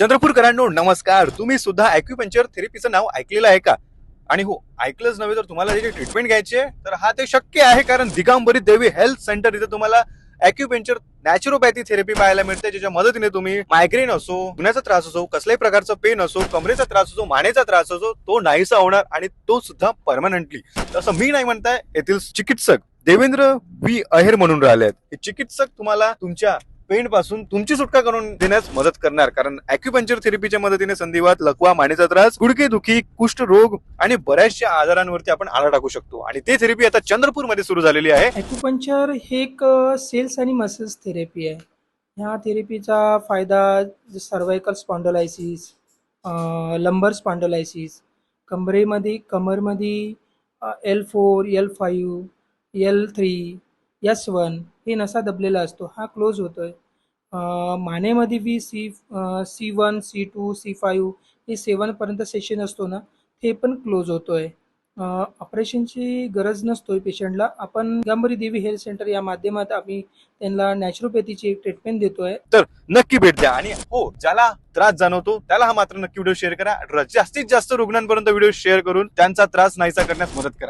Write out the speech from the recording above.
चंद्रपूरकरांनो नमस्कार. तुम्ही सुद्धा ॲक्युपंक्चर थेरपीचं नाव ऐकलेलं आहे का? आणि हो, ऐकलंच नव्हे तर तुम्हाला याची ट्रीटमेंट घ्यायची आहे तर हा ते शक्य आहे, कारण दिगंबरी देवी हेल्थ सेंटर इथे तुम्हाला ॲक्युपंक्चर नॅचरोपॅथी थेरपी पाहायला मिळते, ज्याच्या मदतीने तुम्ही मायग्रेन असो, दुखण्याचा त्रास असो, कसल्याही प्रकारचा पेन असो, कमरेचा त्रास असो, मानेचा त्रास असो, तो नाहीसा होणार आणि तो सुद्धा परमनंटली. तसं मी नाही म्हणताय, येथील चिकित्सक देवेंद्र व्ही अहेर म्हणून राहिले आहेत. हे चिकित्सक तुम्हाला तुमच्या पेन पासून तुमची सुटका करून देण्यास मदत करणार, कारण ॲक्युपंक्चर थेरपीच्या मदतीने संधिवात, लकवा, मानेचा त्रास, गुडघेदुखी, कुष्ठरोग आणि बऱ्याचशा आजारांवरती आपण आळा टाकू शकतो. आणि ते थेरपी आता चंद्रपूरमध्ये सुरू झालेली आहे. ॲक्युपंक्चर हे एक सेल्स आणि मसल्स थेरपी आहे. ह्या थेरपीचा फायदा सर्वायकल स्पॉन्डोलायसिस, लंबर स्पॉन्डोलायसिस, कमरमध्ये L4, L5, L3, S1 हे नसा दबलेला असतो, हा क्लोज होतोय. मानेमध्ये बी C1, C2, C5 हे 7पर्यंत सेशन असतो ना, ते पण क्लोज होतोय. ऑपरेशनची गरज नसतोय पेशंटला. आपण दिगंबरी देवी हेल्थ सेंटर या माध्यमात आम्ही त्यांना नॅचरोपॅथीची ट्रीटमेंट देतोय. तर नक्की भेट द्या. आणि हो, ज्याला त्रास जाणवतो त्याला हा मात्र नक्की व्हिडिओ शेअर करा. जास्तीत जास्त रुग्णांपर्यंत व्हिडिओ शेअर करून त्यांचा त्रास नाहीसा करण्यास मदत करा.